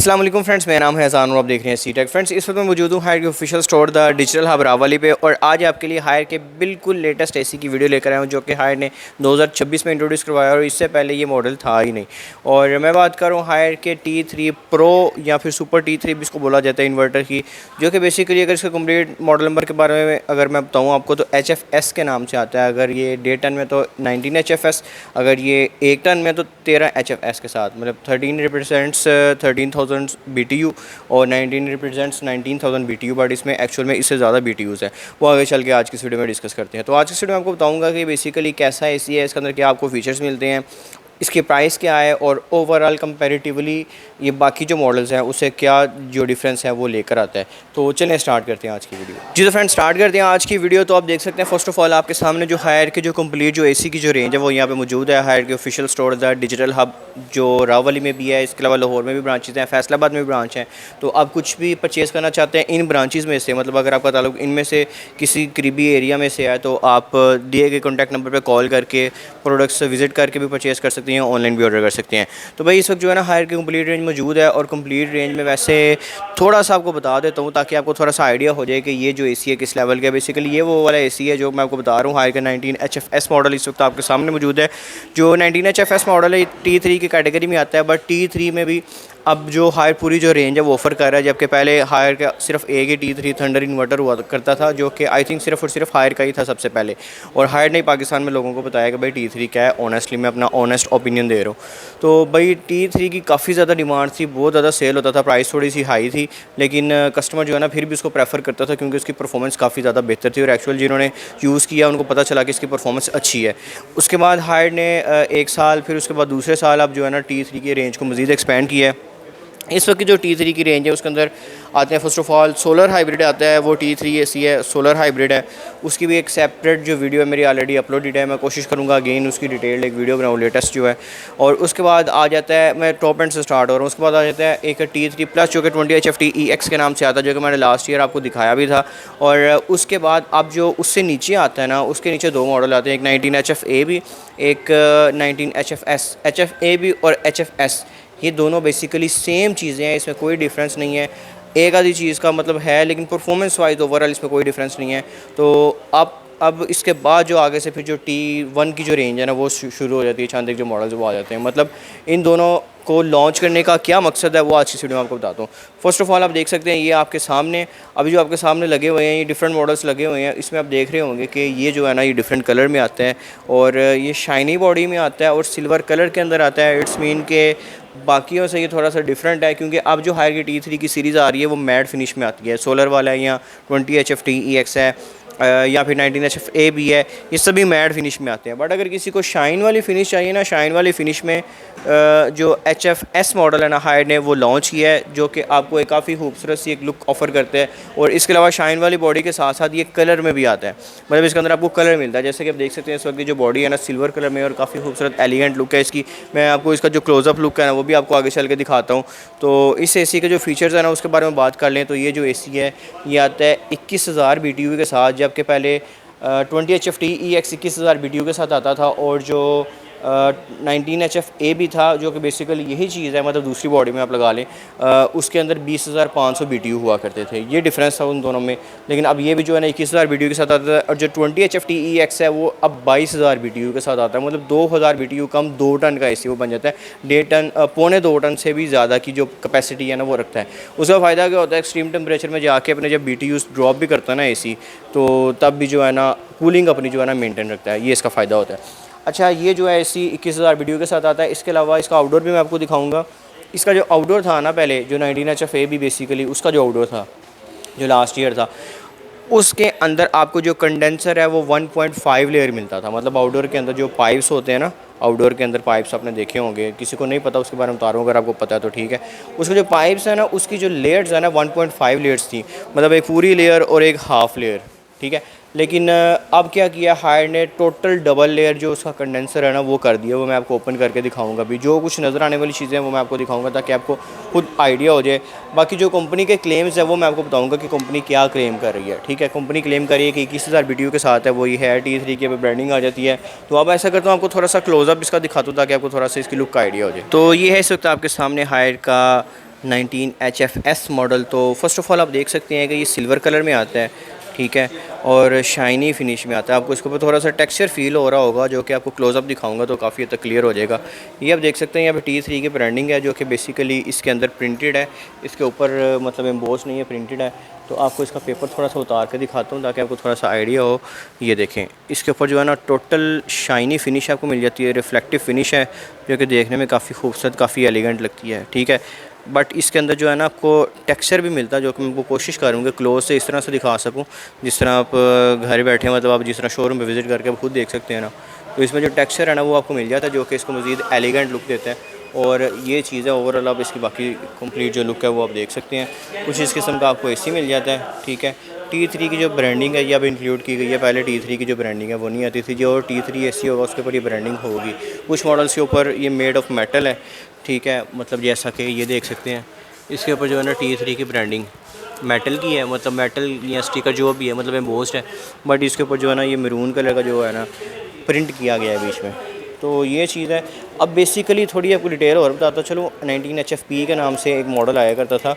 अस्सलाम वालेकुम फ्रेंड्स, मेरा नाम है अज़ान और आप देख रहे हैं सी टेक। फ्रेंड्स, इस वक्त मैं मौजूद हूँ हायर के official store the digital hub रावली पे और आज आपके लिए हायर के बिल्कुल लेटेस्ट एसी की वीडियो लेकर आया हूँ जो कि हायर ने 2026 में इंट्रोड्यूस करवाया और इससे पहले ये मॉडल था ही नहीं। और मैं बात कर रहा हूँ हायर के T3 प्रो या फिर सुपर T3 भी इसको बोला जाता है इन्वर्टर की, जो कि बेसिकली अगर इसका कम्प्लीट मॉडल नंबर के बारे में अगर मैं बताऊँ आपको तो HFS के नाम से आता है। अगर ये 1.5 टन में तो 19 HFS, अगर ये 1 टन में तो 13 HFS के साथ, मतलब 13 रिप्रेजेंट्स 13,000 BTU और 19 रिप्रेजेंट्स 19,000 BTU। बट इसमें एक्चुअल में इससे ज़्यादा BTUs है, वो आगे चल के आज की वीडियो में डिस्कस करते हैं। तो आज की वीडियो में आपको बताऊंगा कि बेसिकली कैसा एसी है, इसके अंदर क्या आपको फीचर्स मिलते हैं, इसकी प्राइस क्या है और ओवरऑल कंपैरेटिवली ये बाकी जो मॉडल्स हैं उससे क्या जो डिफरेंस है वो लेकर आता है। तो चलें स्टार्ट करते हैं आज की वीडियो। जी तो फ्रेंड्स, स्टार्ट करते हैं आज की वीडियो। तो आप देख सकते हैं फर्स्ट ऑफ ऑल आपके सामने जो हायर के जो कंप्लीट जो एसी की जो रेंज है वो यहाँ पे मौजूद है। हायर के official store the digital hub जो रावली में भी है, इसके अलावा लाहौर में भी ब्रांचेज़ हैं, फैसलाबाद में भी ब्रांच हैं। तो आप कुछ भी परचेज़ करना चाहते हैं इन ब्रांचेज़ में से, मतलब अगर आपका ताल्लुक इनमें से किसी करीबी एरिया में से है तो आप दिए गए कॉन्टैक्ट नंबर पर कॉल करके प्रोडक्ट्स विजिट करके भी परचेज़ कर सकते हैं, ऑनलाइन भी ऑर्डर कर सकते हैं। तो भाई इस वक्त जो है ना हायर की कंप्लीट रेंज मौजूद है और कंप्लीट रेंज में वैसे थोड़ा सा आपको बता देता हूँ ताकि आपको थोड़ा सा आइडिया हो जाए कि ये जो एसी है किस लेवल का है। बेसिकली ये वो वाला एसी है जो मैं आपको बता रहा हूँ। हायर का 19 HFS मॉडल इस वक्त आपके सामने मौजूद है। जो 19 HFS मॉडल है T3 की कैटेगरी में आता है, बट T3 में भी अब जो हायर पूरी जो रेंज है वो ऑफ़र कर रहा है, जबकि पहले हायर का सिर्फ एक ही T3 थंडर इन्वर्टर हुआ करता था जो कि आई थिंक सिर्फ और सिर्फ हायर का ही था सबसे पहले। और हायर ने पाकिस्तान में लोगों को बताया कि भाई T3 क्या है। ऑनेस्टली मैं अपना ऑनेस्ट ओपिनियन दे रहा हूँ। तो भाई T3 की काफ़ी ज़्यादा डिमांड थी, बहुत ज़्यादा सेल होता था, प्राइस थोड़ी सी हाई थी, लेकिन कस्टमर जो है ना फिर भी उसको प्रेफर करता था क्योंकि उसकी परफॉर्मेंस काफ़ी ज़्यादा बेहतर थी और एक्चुअल जिन्होंने यूज़ किया उनको पता चला कि इसकी परफॉर्मेंस अच्छी है। उसके बाद हायर ने 1 साल, फिर उसके बाद दूसरे साल अब जो है ना T3 की रेंज को मज़ीद एक्सपेंड किया है। इस वक्त की जो T3 की रेंज है उसके अंदर आते हैं first of all solar hybrid आता है, वो T3 एसी है, सोलर हाइब्रिड है। उसकी भी एक सेपरेट जो वीडियो है मेरी ऑलरेडी अपलोडेड है, मैं कोशिश करूँगा अगेन उसकी डिटेल्ड एक वीडियो बनाऊँ लेटेस्ट जो है। और उसके बाद आ जाता है, मैं टॉप एंड से स्टार्ट हो रहा हूँ, उसके बाद आ जाता है एक T3 प्लस जो कि 20 HFT EX के नाम से आता है, जो कि मैंने लास्ट ईयर आपको दिखाया भी था। और उसके बाद अब जो उससे नीचे आता है ना, उसके नीचे 2 मॉडल आते हैं, एक 19 HFA भी, एक 19 HFS, HFA भी और HFS। ये दोनों बेसिकली सेम चीज़ें हैं, इसमें कोई डिफरेंस नहीं है। एक आधी चीज़ का मतलब है लेकिन परफॉर्मेंस वाइज ओवरऑल इसमें कोई डिफरेंस नहीं है। तो अब इसके बाद जो आगे से फिर जो T1 की जो रेंज है ना वो शुरू हो जाती है, चांद जो मॉडल्स वो आ जाते हैं। मतलब इन दोनों को लॉन्च करने का क्या मकसद है वो आज की वीडियो में आपको बताता हूँ। फर्स्ट ऑफ़ ऑल आप देख सकते हैं ये आपके सामने अभी जो आपके सामने लगे हुए हैं, ये डिफरेंट मॉडल्स लगे हुए हैं। इसमें आप देख रहे होंगे कि ये जो है ना ये डिफरेंट कलर में आता है और ये शाइनी बॉडी में आता है और सिल्वर कलर के अंदर आता है। इट्स मीन के बाकियों से ये थोड़ा सा डिफरेंट है क्योंकि अब जो हायर की T3 की सीरीज़ आ रही है वो मैट फिनिश में आती है। सोलर वाला है या 20 HFT EX है या फिर 19 HFA भी है, ये सभी मैट फिनिश में आते हैं। बट अगर किसी को शाइन वाली फ़िनिश चाहिए ना, शाइन वाली फ़िनिश में जो HFS मॉडल है ना हायर ने वो लॉन्च किया है, जो कि आपको एक काफ़ी खूबसूरत सी एक लुक ऑफ़र करते हैं। और इसके अलावा शाइन वाली बॉडी के साथ साथ ये कलर में भी आता है, मतलब इसके अंदर आपको कलर मिलता है। जैसे कि आप देख सकते हैं इस वक्त की जो बॉडी है ना सिल्वर कलर में और काफ़ी खूबसूरत एलिगेंट लुक है इसकी। मैं आपको इसका जो क्लोज़अप लुक है ना वो भी आपको आगे चल के दिखाता हूँ। तो इस एसी के जो फीचर्स हैं ना उसके बारे में बात कर लें तो ये जो एसी है ये आता है 21,000 BTU के साथ, जबकि पहले 20 HFT EX 21,000 BTU के साथ आता था और जो 19 HFA भी था जो कि बेसिकली यही चीज़ है, मतलब दूसरी बॉडी में आप लगा लें, उसके अंदर 20,500 BTU हुआ करते थे। ये डिफरेंस था उन दोनों में। लेकिन अब ये भी जो है ना 21,000 BTU के साथ आता है और जो 20 HFT EX है वो अब 22,000 BTU के साथ आता है। मतलब 2,000 BTU कम 2 टन का एसी वो बन जाता है। 1.5 टन पौने 2 टन से भी ज़्यादा की जो कैपेसिटी है ना वो रखता है। उसका फ़ायदा क्या होता है, एक्सट्रीम टेम्परेचर में जाके अपने जब BTUs ड्रॉप भी करता है ना एसी, तो तब भी जो है ना कूलिंग अपनी जो है ना मेंटेन रखता है। ये इसका फ़ायदा होता है। अच्छा, ये जो है एसी 21,000 BTU के साथ आता है। इसके अलावा इसका आउटडोर भी मैं आपको दिखाऊंगा। इसका जो आउटडोर था ना पहले जो 19 HFA भी बेसिकली उसका जो आउटडोर था जो लास्ट ईयर था, उसके अंदर आपको जो कंडेंसर है वो 1.5 लेयर मिलता था। मतलब आउटडोर के अंदर जो पाइप्स होते हैं ना, आउटडोर के अंदर पाइप्स आपने देखे होंगे, किसी को नहीं पता उसके बारे में बता रहा हूँ, अगर आपको पता है तो ठीक है। उसके जो पाइप्स हैं ना उसकी जो लेयर्स है ना 1.5 लेयर्स थी, मतलब एक पूरी लेयर और एक हाफ़ लेयर, ठीक है। लेकिन अब क्या किया हायर ने, टोटल डबल लेयर जो उसका कंडेंसर है ना वो कर दिया। वो मैं आपको ओपन करके दिखाऊंगा भी, जो कुछ नज़र आने वाली चीज़ें हैं वो मैं आपको दिखाऊंगा ताकि आपको खुद आइडिया हो जाए। बाकी जो कंपनी के क्लेम्स है वो मैं आपको बताऊंगा कि कंपनी क्या क्लेम कर रही है, ठीक है। कंपनी क्लेम कर रही है कि 21,000 BTU के साथ है, वो ये है T3 की ब्रांडिंग आ जाती है। तो अब ऐसा करता हूँ आपको थोड़ा सा क्लोजअप इसका दिखाता हूँ ताकि आपको थोड़ा सा इसकी लुक का आइडिया हो जाए। तो ये है इस वक्त आपके सामने हायर का 19HFS मॉडल। तो फर्स्ट ऑफ़ ऑल आप देख सकते हैं कि ये सिल्वर कलर में आता है, ठीक है, और शाइनी फिनिश में आता है। आपको इसके ऊपर थोड़ा सा टेक्सचर फील हो रहा होगा, जो कि आपको क्लोज़अप दिखाऊंगा तो काफ़ी हद तक क्लियर हो जाएगा। ये आप देख सकते हैं यहाँ पे T3 की ब्रांडिंग है, जो कि बेसिकली इसके अंदर प्रिंटेड है, इसके ऊपर मतलब एम्बोस नहीं है, प्रिंटेड है। तो आपको इसका पेपर थोड़ा सा उतार के दिखाता हूँ ताकि आपको थोड़ा सा आइडिया हो। ये देखें, इसके ऊपर जो है ना टोटल शाइनी फिनिश आपको मिल जाती है, रिफ्लेक्टिव फिनिश है, जो कि देखने में काफ़ी खूबसूरत, काफ़ी एलिगेंट लगती है, ठीक है। बट इसके अंदर जो है ना आपको टेक्सचर भी मिलता है, जो कि मैं आपको कोशिश करूँगा क्लोज से इस तरह से दिखा सकूँ, जिस तरह आप घर बैठे हैं, मतलब आप जिस तरह शोरूम पे विज़िट करके आप खुद देख सकते हैं ना। तो इसमें जो टेक्सचर है ना वो आपको मिल जाता है, जो कि इसको मज़ीद एलिगेंट लुक देता है। और ये चीज़ है ओवरऑल, आप इसकी बाकी कंप्लीट जो लुक है वो आप देख सकते हैं। कुछ इस किस्म का आपको एसी मिल जाता है, ठीक है। T3 की जो ब्रांडिंग है ये अब इंक्लूड की गई है, पहले T3 की जो ब्रांडिंग है वो नहीं आती थी। जो T3 एसी होगा उसके ऊपर ये ब्रांडिंग होगी। कुछ मॉडल्स के ऊपर ये मेड ऑफ मेटल है, ठीक है, मतलब जैसा कि ये देख सकते हैं इसके ऊपर जो है ना T3 की ब्रांडिंग मेटल की है, मतलब मेटल या स्टिकर जो भी है, मतलब एम्बोस्ड है। बट इसके ऊपर जो है ना ये मैरून कलर का जो है ना प्रिंट किया गया है बीच में। तो ये चीज़ है। अब बेसिकली थोड़ी आपको डिटेल और बताता चलो। 19HFP के नाम से एक मॉडल आया करता था,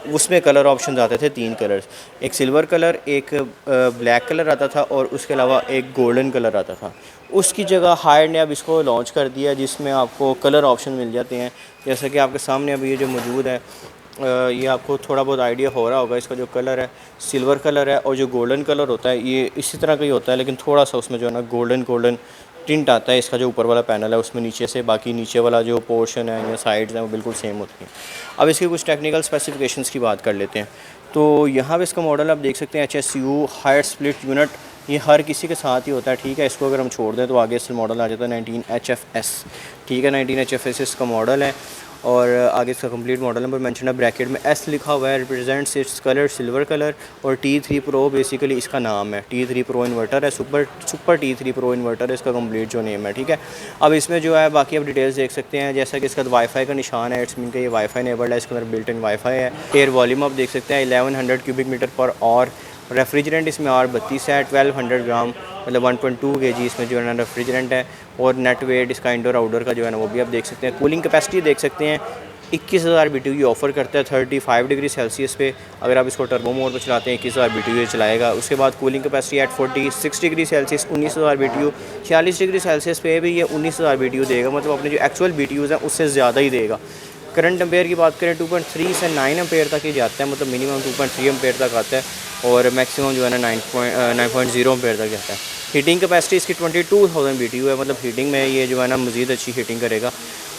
उसमें कलर ऑप्शन आते थे 3 कलर्स, एक सिल्वर कलर, एक ब्लैक कलर आता था और उसके अलावा एक गोल्डन कलर आता था। उसकी जगह हायर ने अब इसको लॉन्च कर दिया, जिसमें आपको कलर ऑप्शन मिल जाते हैं, जैसा कि आपके सामने अभी ये जो मौजूद है। ये आपको थोड़ा बहुत आइडिया हो रहा होगा, इसका जो कलर है सिल्वर कलर है, और जो गोल्डन कलर होता है ये इसी तरह का ही होता है, लेकिन थोड़ा सा उसमें जो है ना गोल्डन टिंट आता है। इसका जो ऊपर वाला पैनल है उसमें नीचे से, बाकी नीचे वाला जो पोर्शन है या साइड्स हैं वो बिल्कुल सेम होती हैं। अब इसकी कुछ टेक्निकल स्पेसिफिकेशंस की बात कर लेते हैं। तो यहाँ पे इसका मॉडल आप देख सकते हैं HSU हायर स्प्लिट यूनिट, ये हर किसी के साथ ही होता है, ठीक है। इसको अगर हम छोड़ दें तो आगे से मॉडल आ जाता है 19HFS, ठीक है। 19HFS इसका मॉडल है, और आगे इसका कंप्लीट मॉडल नंबर मेंशन है, ब्रैकेट में S लिखा हुआ है, represents its colour silver colour. और T3 Pro बेसिकली इसका नाम है, T3 Pro इन्वर्टर है, सुपर T3 Pro इन्वर्टर है इसका कंप्लीट जो नेम है, ठीक है। अब इसमें जो है बाकी आप डिटेल्स देख सकते हैं, जैसा कि इसका वाईफाई का निशान है, इट्स मीन का ये वाईफाई इनेबल्ड है, इसके अंदर बिल्ट इन वाईफाई है। एयर वॉल्यूम आप देख सकते हैं 1100 cubic metre per hour. Refrigerant इसमें R32 है, 1200 ग्राम, मतलब 1.2 kg इसमें जो है ना रेफ्रिजरेंट है। और नेट वेट इसका इंडोर आउटडोर का जो है ना वो भी आप देख सकते हैं। कूलिंग कैपेसिटी देख सकते हैं 21,000 BTU ऑफ़र करता है 35 डिग्री सेल्सियस पे। अगर आप इसको टर्बो मोड पर चलाते हैं 21,000 BTU चलाएगा। उसके बाद cooling capacity eight 46 degree Celsius 19,000 BTU, 46 degree Celsius पे भी ये 19,000 BTU देगा, मतलब अपने जो एक्चुअल BTUs हैं उससे ज़्यादा ही देगा। करंट एम्पेयर की बात करें 2.3 से 9 एम्पेयर तक ही जाता है, मतलब मिनिमम 2.3 एम्पेयर तक आता है, और मैक्सिमम जो है ना 9.0 एम्पेयर तक जाता है। हीटिंग कैपेसिटी इसकी 22,000 BTU है, मतलब हीटिंग में ये जो है ना मज़ीद अच्छी हीटिंग करेगा।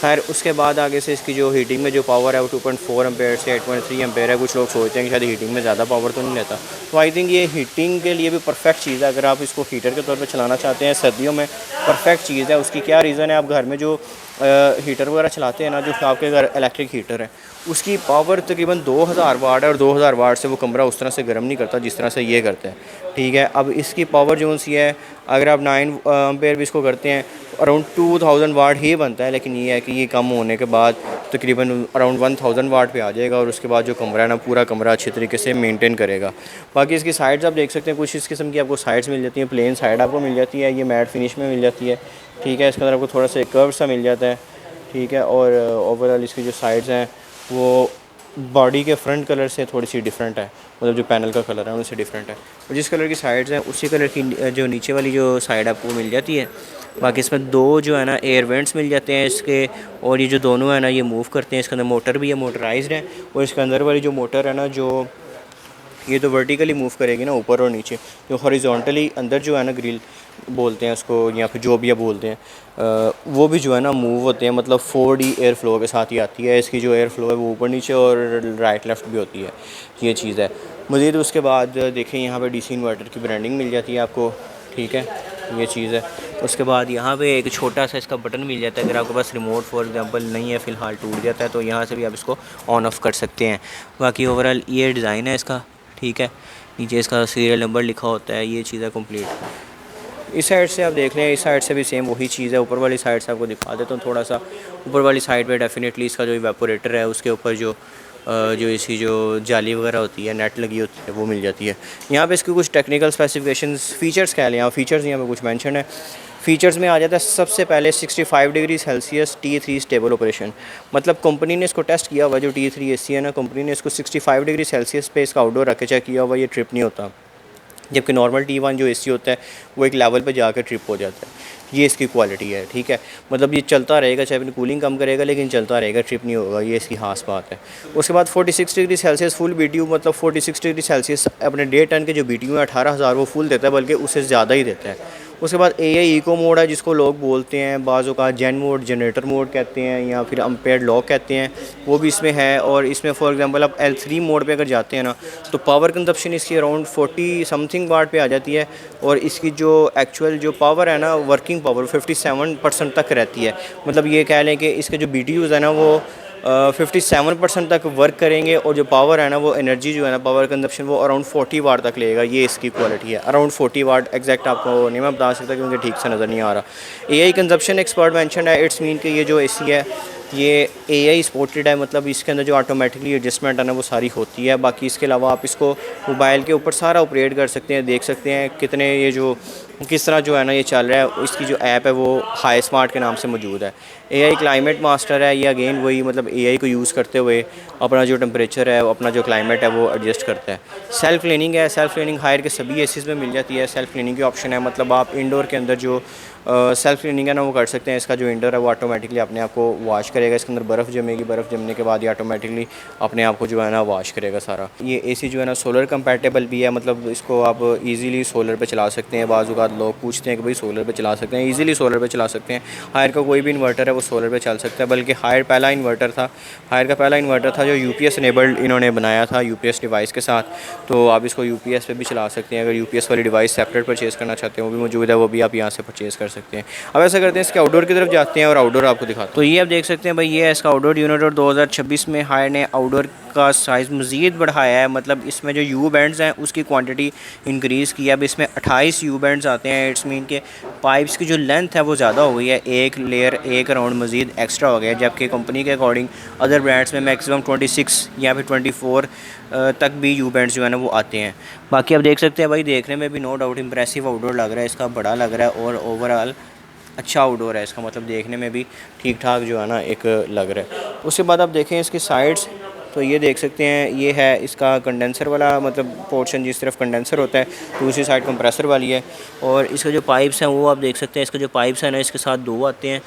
खैर उसके बाद आगे से इसकी जो हीटिंग में जो पावर है वो 2.4 एम्पेयर से 8.3 एम्पेयर है। कुछ लोग सोचते हैं कि शायद हीटिंग में ज़्यादा पावर तो नहीं लेता, तो आई थिंक ये हीटिंग के लिए भी परफेक्ट चीज़ है। अगर आप इसको हीटर के तौर पर चलाना चाहते हैं सर्दियों में, परफेक्ट चीज़ है। उसकी क्या रीज़न है, आप घर में जो हीटर वगैरह चलाते हैं ना, जो आपके घर इलेक्ट्रिक हीटर है, उसकी पावर तकरीबन 2000 वाट है, और 2000 वाट से वो कमरा उस तरह से गर्म नहीं करता जिस तरह से ये करता है, ठीक है। अब इसकी पावर जो सी है, अगर आप 9 एम्पेयर भी इसको करते हैं अराउंड 2000 वाट ही बनता है, लेकिन ये है कि ये कम होने के बाद तकरीबन अराउंड 1000 वाट पे आ जाएगा, और उसके बाद जो कमरा है ना पूरा कमरा अच्छी तरीके से मेंटेन करेगा। बाकी इसकी साइड्स आप देख सकते हैं, कुछ इस किस्म की आपको साइड्स मिल जाती हैं, प्लेन साइड आपको मिल जाती है, ये मैट फिनिश में मिल जाती है, ठीक है। इसके अंदर आपको थोड़ा सा कर्व सा मिल जाता है, ठीक है। और ओवरऑल इसकी जो साइड्स हैं वो बॉडी के फ्रंट कलर से थोड़ी सी डिफरेंट है, मतलब जो पैनल का कलर है उनसे डिफरेंट है, और जिस कलर की साइड्स हैं उसी कलर की जो नीचे वाली जो साइड आपको मिल जाती है। बाकी इसमें दो जो है ना एयर वेंट्स मिल जाते हैं इसके, और ये जो दोनों है ना ये मूव करते हैं। इसके अंदर मोटर भी है, मोटराइज्ड है, और इसके अंदर वाली जो मोटर है ना, जो ये तो वर्टिकली मूव करेगी ना ऊपर और नीचे, जो हॉरिजॉन्टली अंदर जो है ना ग्रिल बोलते हैं उसको, या फिर जो भी आप बोलते हैं, वो भी जो है ना मूव होते हैं, मतलब 4D एयर फ्लो के साथ ही आती है। इसकी जो एयर फ्लो है वो ऊपर नीचे और राइट लेफ़्ट भी होती है, ये चीज़ है। मज़ीद उसके बाद देखें यहाँ पे DC इन्वर्टर की ब्रांडिंग मिल जाती है आपको, ठीक है, ये चीज़ है। उसके बाद यहाँ पे एक छोटा सा इसका बटन मिल जाता है, अगर आपके पास रिमोट फॉर एग्जांपल नहीं है, फ़िलहाल टूट जाता है, तो यहाँ से भी आप इसको ऑन ऑफ़ कर सकते हैं। बाकी ओवरऑल ये डिज़ाइन है इसका, ठीक है। नीचे इसका सीरियल नंबर लिखा होता है, ये चीज़ है कंप्लीट। इस साइड से आप देख लें, इस साइड से भी सेम वही चीज़ है। ऊपर वाली साइड से आपको दिखा देता हूँ थोड़ा सा। ऊपर वाली साइड पे डेफिनेटली इसका जो इवेपोरेटर है उसके ऊपर जो इसकी जो जाली वगैरह होती है, नेट लगी होती है, वो मिल जाती है। यहाँ पे इसकी कुछ टेक्निकल स्पेसिफिकेशंस, फीचर्स कह लें, यहाँ फीचर्स यहाँ पे कुछ मेंशन है। फीचर्स में आ जाता है सबसे पहले 65 degree Celsius T3 stable operation. मतलब कंपनी ने इसको टेस्ट किया हुआ, जो T3 एसी है ना, कंपनी ने इसको 65 डिग्री सेल्सियस पे इसका आउटडोर रख के चेक किया हुआ, ये ट्रिप नहीं होता। जबकि नॉर्मल T1 जो एसी होता है वो एक लेवल पे जाकर ट्रिप हो जाता है। ये इसकी क्वालिटी है, ठीक है। मतलब ये चलता रहेगा, चाहे अपनी कूलिंग कम करेगा लेकिन चलता रहेगा, ट्रिप नहीं होगा, ये इसकी खास बात है। उसके बाद 46 डिग्री सेल्सियस फुल BTU, मतलब 46 डिग्री सेल्सियस अपने 1.5 टन के जो BTU है 18,000 वो फुल देता है, बल्कि उससे ज़्यादा ही देता है। उसके बाद AI इको मोड है, जिसको लोग बोलते हैं बाज़ों का जेन मोड, जनरेटर मोड कहते हैं, या फिर अम्पेयर लॉक कहते हैं, वो भी इसमें है। और इसमें फॉर एग्जांपल आप L3 मोड पे अगर जाते हैं ना, तो पावर कंजप्शन इसकी अराउंड 40 समथिंग वाट पे आ जाती है। और इसकी जो एक्चुअल जो पावर है ना, वर्किंग पावर 57% तक रहती है। मतलब ये कह लें कि इसके जो BTUs है ना वो 57% तक वर्क करेंगे, और जो पावर है ना वो एनर्जी जो है ना, पावर कंजप्शन, वो अराउंड 40 वाट तक लेगा। ये इसकी क्वालिटी है, अराउंड 40 वाट। एग्जैक्ट आपको नहीं मैं बता सकता क्योंकि ठीक से नज़र नहीं आ रहा। AI कंजप्शन एक्सपर्ट मेंशन है, इट्स मीन कि ये जो AC है ये AI सपोर्टेड है। मतलब इसके अंदर जो ऑटोमेटिकली एडजस्टमेंट है ना वो सारी होती है। बाकी इसके अलावा आप इसको मोबाइल के ऊपर सारा ऑपरेट कर सकते हैं, देख सकते हैं कितने ये जो किस तरह जो है ना ये चल रहा है। इसकी जो ऐप है वो हाई स्मार्ट के नाम से मौजूद है। AI क्लाइमेट मास्टर है, ये अगेन वही मतलब AI को यूज़ करते हुए अपना जो टेम्परेचर है, अपना जो क्लाइमेट है वो एडजस्ट करता है। सेल्फ क्लीनिंग है, सेल्फ क्लीनिंग हायर के सभी एसीज़ में मिल जाती है। सेल्फ क्लीनिंग की ऑप्शन है, मतलब आप इंडोर के अंदर जो सेल्फ क्लीनिंग है ना वो कर सकते हैं। इसका जो इंडोर है वो ऑटोमेटिकली अपने आप को वॉश करेगा। इसके अंदर बर्फ़ जमेगी, बर्फ़ जमने के बाद ये ऑटोमेटिकली अपने आप को जो है ना वॉश करेगा सारा। ये AC जो है ना सोलर कंपैटिबल भी है, मतलब इसको आप इजीली सोलर पे चला सकते हैं। बाज़ औक़ात लोग पूछते हैं कि भाई सोलर पे चला सकते हैं, इजीली सोलर पे चला सकते हैं। हायर का कोई भी इन्वर्टर है वो सोलर पे चल सकता है, बल्कि हायर पहला इन्वर्टर था, हायर का पहला इन्वर्टर था जो UPS इनेबल्ड इन्होंने बनाया था UPS डिवाइस के साथ। तो आप इसको UPS पे भी चला सकते हैं। अगर UPS वाली डिवाइस सेपरेट परचेज़ करना चाहते हैं वो भी मौजूद है, वो भी आप यहाँ से परचेज़ कर सकते हैं। अब ऐसा करते हैं इसके आउटडोर की तरफ जाते हैं और आउटडोर आपको दिखाते हैं। तो ये आप देख सकते हैं भाई, ये है इसका आउटडोर यूनिट, और 2026 में हायर ने आउटडोर का साइज़ मज़ीद बढ़ाया है। मतलब इसमें जो U बैंड्स हैं उसकी क्वांटिटी इंक्रीज़ की है। अब इसमें 28 U बैंड्स आते हैं। इट्स मीन के पाइप्स की जो लेंथ है वो ज़्यादा हो गई है, एक लेयर एक राउंड मज़ीद एक्स्ट्रा हो गया है। जबकि कंपनी के अकॉर्डिंग अदर ब्रांड्स में मैक्सिमम 26 या फिर 24 तक भी U बैंड्स जो है ना वो आते हैं। बाकी आप देख सकते हैं भाई, देखने में भी नो डाउट इंप्रेसिव आउटडोर लग रहा है, इसका बड़ा लग रहा है, और ओवरऑल अच्छा आउटडोर है इसका। मतलब देखने में भी ठीक ठाक जो है ना एक लग रहा है। उसके बाद आप देखें इसकी साइड्स, तो ये देख सकते हैं ये है इसका कंडेंसर वाला मतलब पोर्शन, जिस तरफ कंडेंसर होता है दूसरी साइड कंप्रेसर वाली है। और इसके जो पाइप्स हैं वो आप देख सकते हैं, इसके जो पाइप्स हैं ना इसके साथ 2 आते हैं,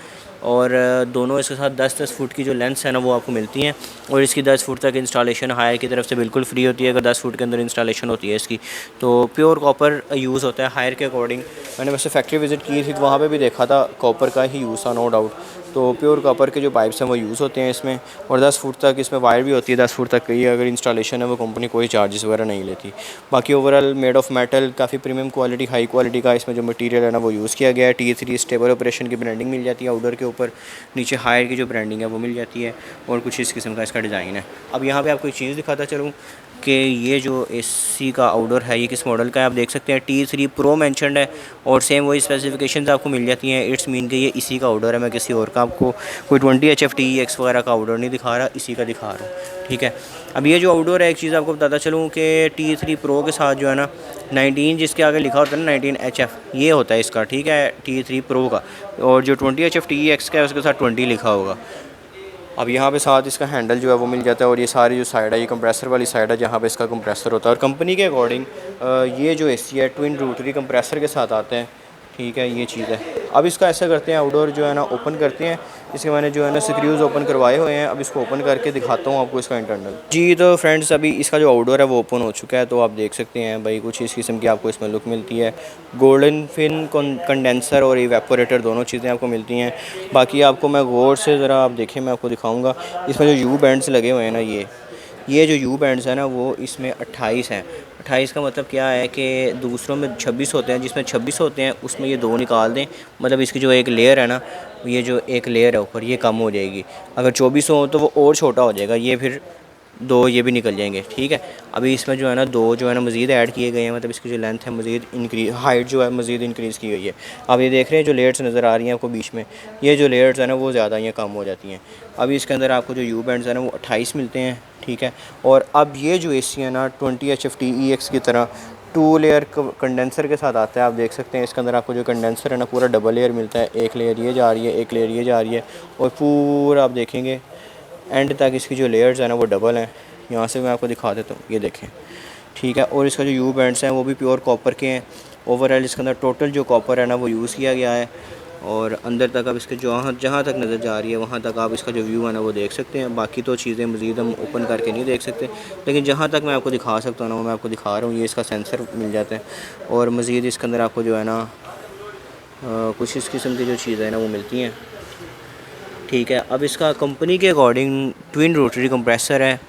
और दोनों इसके साथ 10-10 फुट की जो लेंथ्स है ना वो आपको मिलती हैं। और इसकी 10 फुट तक इंस्टॉलेशन हायर की तरफ से बिल्कुल फ्री होती है। अगर 10 फुट के अंदर इंस्टॉलेशन होती है इसकी, तो प्योर कॉपर यूज़ होता है हायर के अकॉर्डिंग। मैंने वैसे फैक्ट्री विज़िट की थी तो वहाँ पे भी देखा था कॉपर का ही यूज़ था, नो डाउट। तो प्योर कॉपर के जो पाइप्स हैं वो यूज़ होते हैं इसमें, और 10 फुट तक इसमें वायर भी होती है, 10 फुट तक की अगर इंस्टॉलेशन है वो कंपनी कोई चार्जेस वगैरह नहीं लेती। बाकी ओवरऑल मेड ऑफ मेटल, काफ़ी प्रीमियम क्वालिटी, हाई क्वालिटी का इसमें जो मटेरियल है ना वो यूज़ किया गया है। T3 स्टेबल ऑपरेशन की ब्रांडिंग मिल जाती है आउटडोर के ऊपर, नीचे हायर की जो ब्रांडिंग है वो मिल जाती है, और कुछ इस किस्म का इसका डिज़ाइन है। अब यहाँ पे आपको एक चीज़ दिखाता चलूँ कि ये जो AC का आउटडोर है ये किस मॉडल का है। आप देख सकते हैं T3 Pro मेंशनड है, और सेम वही स्पेसिफिकेशंस आपको मिल जाती हैं। इट्स मीन कि ये इसी का आउटडोर है, मैं किसी और का आपको कोई 20 HF TEX वगैरह का आउटडोर नहीं दिखा रहा, इसी का दिखा रहा हूँ, ठीक है। अब ये जो आउटडोर है, एक चीज़ आपको बताता चलूँ कि T3 Pro के साथ जो है ना 19 जिसके आगे लिखा होता है ना 19 HF, ये होता है इसका, ठीक है, T3 Pro का। और जो 20 HF TEX का है उसके साथ 20 लिखा होगा। अब यहाँ पे साथ इसका हैंडल जो है वो मिल जाता है, और ये सारी जो साइड है ये कंप्रेसर वाली साइड है जहाँ पे इसका कंप्रेसर होता है। और कंपनी के अकॉर्डिंग ये जो AC है ट्विन रोटरी कंप्रेसर के साथ आते हैं, ठीक है, ये चीज़ है। अब इसका ऐसा करते हैं, आउटडोर जो है ना ओपन करते हैं। इसके मैंने जो है ना स्क्रूज़ ओपन करवाए हुए हैं, अब इसको ओपन करके दिखाता हूँ आपको इसका इंटरनल। जी तो फ्रेंड्स, अभी इसका जो आउटडोर है वो ओपन हो चुका है, तो आप देख सकते हैं भाई कुछ इस किस्म की आपको इसमें लुक मिलती है। गोल्डन फिन कंडेंसर और इवेपोरेटर दोनों चीज़ें आपको मिलती हैं। बाकी आपको मैं गौर से ज़रा आप देखें, मैं आपको दिखाऊँगा इसमें जो U बैंड्स लगे हुए हैं ना, ये जो U बैंड्स है ना वो इसमें 28 हैं। 28 का मतलब क्या है कि दूसरों में 26 होते हैं, जिसमें 26 होते हैं उसमें ये 2 निकाल दें, मतलब इसकी जो एक लेयर है ना, ये जो एक लेयर है ऊपर ये कम हो जाएगी। अगर 24 हो तो वो और छोटा हो जाएगा, ये फिर 2 ये भी निकल जाएंगे, ठीक है। अभी इसमें जो है ना 2 जो है ना मज़ीद ऐड किए गए हैं, मतलब इसकी जो लेंथ है मज़ीद इंक्रीज, हाइट जो है मज़ीद इंक्रीज़ की गई है। अब ये देख रहे हैं जो लेयर्स नज़र आ रही हैं आपको बीच में, ये जो लेयर्स है ना वो ज़्यादा या कम हो जाती हैं। अभी इसके अंदर आपको जो U बैंड्स है ना वो 28 मिलते हैं, ठीक है। और अब ये जो AC है ना 20 HF TEX की तरह 2 लेयर कंडेंसर के साथ आता है। आप देख सकते हैं इसके अंदर आपको जो कंडेंसर है ना पूरा डबल लेयर मिलता है। एक लेयर ये जा रही है, एक लेयर ये जा रही है, और पूरा आप देखेंगे एंड तक इसकी जो लेयर्स हैं ना वो डबल हैं। यहाँ से मैं आपको दिखा देता हूँ, ये देखें, ठीक है। और इसका जो यू बैंड्स हैं वो भी प्योर कॉपर के हैं। ओवरऑल इसके अंदर टोटल जो कॉपर है ना वो यूज़ किया गया है। और अंदर तक आप इसके जहाँ तक नज़र जा रही है वहाँ तक आप इसका जो व्यू है ना वो देख सकते हैं। बाकी तो चीज़ें मज़ीद हम ओपन करके नहीं देख सकते, लेकिन जहाँ तक मैं आपको दिखा सकता हूँ ना वो मैं आपको दिखा रहा हूँ। ये इसका सेंसर मिल जाता है, और मज़ीद इसके अंदर आपको जो है ना कुछ इस किस्म की जो चीज़ें हैं ना वो मिलती हैं, ठीक है। अब इसका कंपनी के अकॉर्डिंग ट्विन रोटरी कंप्रेसर है।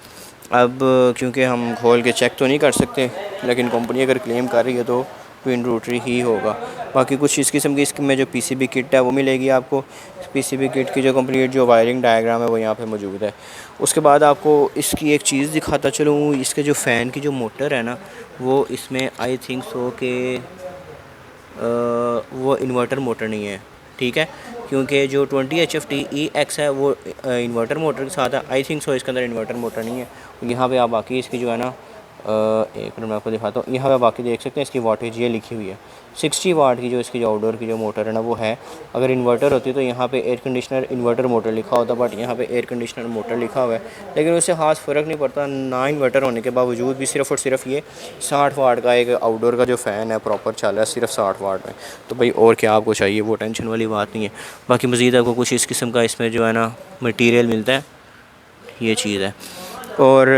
अब क्योंकि हम खोल के चेक तो नहीं कर सकते, लेकिन कंपनी अगर क्लेम कर रही है तो ट्विन रोटरी ही होगा। बाकी कुछ इस किस्म की इसमें जो पीसीबी किट है वो मिलेगी आपको। पीसीबी किट की जो कंप्लीट जो वायरिंग डायग्राम है वो यहाँ पे मौजूद है। उसके बाद आपको इसकी एक चीज़ दिखाता चलूँ, इसके जो फ़ैन की जो मोटर है ना वो इसमें आई थिंक सो के वो इन्वर्टर मोटर नहीं है, ठीक है, क्योंकि जो 20 HFT-EX है वो इन्वर्टर मोटर के साथ है। आई थिंक सो इसके अंदर इन्वर्टर मोटर नहीं है। यहाँ पे आप बाकी इसकी जो है ना एक मिनट मैं आपको दिखाता हूँ। यहाँ पे बाकी देख सकते हैं इसकी वाटेज ये लिखी हुई है 60 वाट की। जो इसकी जो आउटडोर की जो मोटर है ना वो है। अगर इन्वर्टर होती तो यहाँ पे एयर कंडीशनर इन्वर्टर मोटर लिखा होता, बट यहाँ पे एयर कंडीशनर मोटर लिखा हुआ है, लेकिन उससे खास फ़र्क नहीं पड़ता। ना इन्वर्टर होने के बावजूद भी सिर्फ़ और सिर्फ ये 60 वाट का एक आउटडोर का जो फ़ैन है प्रॉपर चल रहा है सिर्फ 60 वाट में। तो भाई और क्या आपको चाहिए, वो टेंशन वाली बात नहीं है। बाकी मज़ीद आपको कुछ इस किस्म का इसमें जो है ना मटीरियल मिलता है, ये चीज़ है। और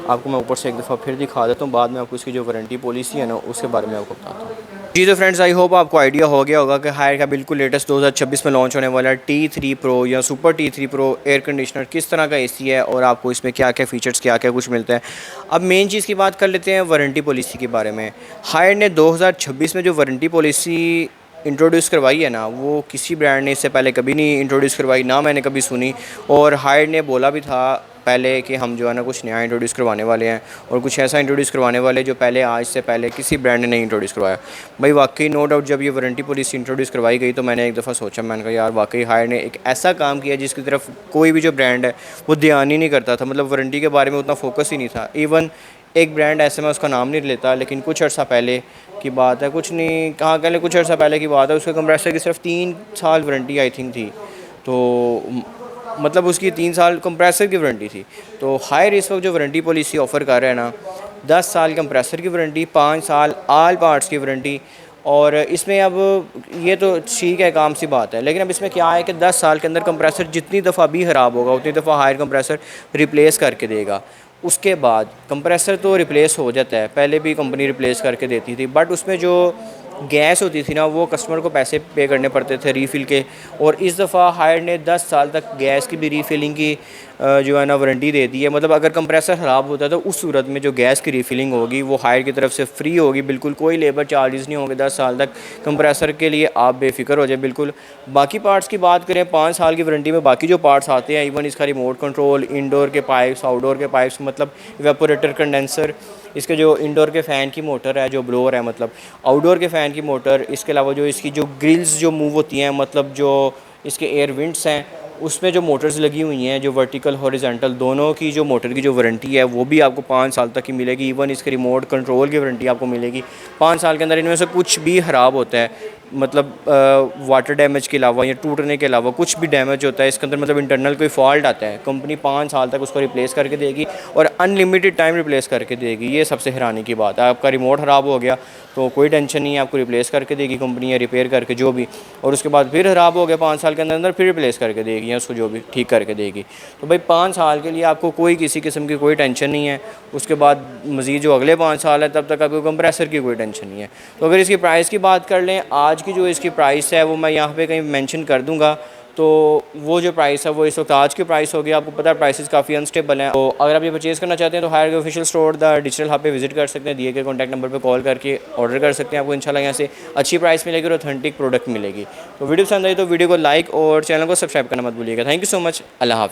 आपको मैं ऊपर से एक दफ़ा फिर दिखा देता हूँ, बाद में आपको इसकी जो वारंटी पॉलिसी है ना उसके बारे में आपको बताता हूँ। जी तो फ्रेंड्स, आई होप आपको आइडिया हो गया होगा कि हायर का बिल्कुल लेटेस्ट 2026 में लॉन्च होने वाला T3 Pro या super T3 Pro air conditioner किस तरह का एसी है और आपको इसमें क्या क्या फ़ीचर्स क्या क्या कुछ मिलता है। अब मेन चीज़ की बात कर लेते हैं वारंटी पॉलिसी के बारे में। हायर ने 2026 में जो वारंटी पॉलिसी इंट्रोड्यूस करवाई है ना वो किसी ब्रांड ने इससे पहले कभी नहीं इंट्रोड्यूस करवाई, ना मैंने कभी सुनी। और हायर ने बोला भी था पहले कि हम जो है ना कुछ नया इंट्रोड्यूस करवाने वाले हैं और कुछ ऐसा इंट्रोड्यूस करवाने वाले जो पहले आज से पहले किसी ब्रांड ने नहीं इंट्रोड्यूस करवाया। भाई वाकई नो डाउट जब ये वारंटी पॉलिसी इंट्रोड्यूस करवाई गई तो मैंने एक दफ़ा सोचा, मैंने कहा यार वाकई हायर ने एक ऐसा काम किया जिसकी तरफ कोई भी जो ब्रांड है वो ध्यान ही नहीं करता था। मतलब वारंटी के बारे में उतना फोकस ही नहीं था। इवन एक ब्रांड ऐसे मैं उसका नाम नहीं लेता, लेकिन कुछ अर्सा पहले की बात है, कुछ नहीं कहाँ कह लें, कुछ अर्सा पहले की बात है, उसके कंप्रेसर की सिर्फ 3 साल वारंटी आई थिंक थी। तो मतलब उसकी 3 साल कंप्रेसर की वारंटी थी। तो हायर इस वक्त जो वारंटी पॉलिसी ऑफ़र कर रहे हैं ना 10 साल कंप्रेसर की वारंटी, 5 साल आल पार्ट्स की वारंटी। और इसमें अब ये तो ठीक है, काम सी बात है, लेकिन अब इसमें क्या है कि 10 साल के अंदर कंप्रेसर जितनी दफ़ा भी ख़राब होगा उतनी दफ़ा हायर कंप्रेसर रिप्लेस करके देगा। उसके बाद कंप्रेसर तो रिप्लेस हो जाता है, पहले भी कंपनी रिप्लेस करके देती थी, बट उसमें जो गैस होती थी ना वो कस्टमर को पैसे पे करने पड़ते थे रीफ़िल के। और इस दफ़ा हायर ने 10 साल तक गैस की भी रीफ़िलिंग की जो है ना वारंटी दे दी है। मतलब अगर कंप्रेसर ख़राब होता है तो उस सूरत में जो गैस की रीफ़िलिंग होगी वो हायर की तरफ से फ्री होगी, बिल्कुल कोई लेबर चार्जेस नहीं होंगे 10 साल तक। कंप्रेसर के लिए आप बेफिक्र हो जाए बिल्कुल। बाकी पार्ट्स की बात करें 5 साल की वारंटी में बाकी जो पार्ट्स आते हैं, इवन इसका रिमोट कंट्रोल, इंडोर के पाइप्स, आउटडोर के पाइप्स, मतलब इवेपोरेटर, कंडेंसर, इसके जो इंडोर के फ़ैन की मोटर है, जो ब्लोअर है, मतलब आउटडोर के फ़ैन की मोटर, इसके अलावा जो इसकी जो ग्रिल्स जो मूव होती हैं, मतलब जो इसके एयर विंड्स हैं उसमें जो मोटर्स लगी हुई हैं, जो वर्टिकल हॉरिजॉन्टल दोनों की जो मोटर की जो वारंटी है वो भी आपको 5 साल तक की मिलेगी। इवन इसके रिमोट कंट्रोल की वारंटी आपको मिलेगी 5 साल के अंदर। इनमें से कुछ भी ख़राब होता है, मतलब वाटर डैमेज के अलावा या टूटने के अलावा कुछ भी डैमेज होता है इसके अंदर, मतलब इंटरनल कोई फॉल्ट आता है, कंपनी 5 साल तक उसको रिप्लेस करके देगी और अनलिमिटेड टाइम रिप्लेस करके देगी। ये सबसे हैरानी की बात है। आपका रिमोट ख़राब हो गया तो कोई टेंशन नहीं है, आपको रिप्लेस करके देगी कंपनी या रिपेयर करके जो भी, और उसके बाद फिर ख़राब हो गया 5 साल के अंदर फिर रिप्लेस करके देगी या उसको जो भी ठीक करके देगी। तो भाई 5 साल के लिए आपको कोई किसी किस्म की कोई टेंशन नहीं है। उसके बाद मज़ीद जो अगले 5 साल है तब तक आपको कंप्रेसर की कोई टेंशन नहीं है। तो अगर इसकी प्राइस की बात कर लें, आज की जो इसकी प्राइस है वो मैं यहाँ पे कहीं मेंशन कर दूँगा। तो वो जो प्राइस है वो इस वक्त आज की प्राइस होगी। आपको पता है प्राइसेस काफ़ी अनस्टेबल हैं। तो अगर आप ये परचेज़ करना चाहते हैं तो हायर के official store the digital hub पे विजिट कर सकते हैं, दिए गए कॉन्टैक्ट नंबर पे कॉल करके ऑर्डर कर सकते हैं। आपको इंशाल्लाह यहाँ से अच्छी प्राइस मिलेगी और ऑथेंटिक प्रोडक्ट मिलेगी। तो वीडियो पसंद आई तो वीडियो को लाइक और चैनल को सब्सक्राइब करना मत भूलिएगा। Thank you so much. अल्लाह हाफ़िज़।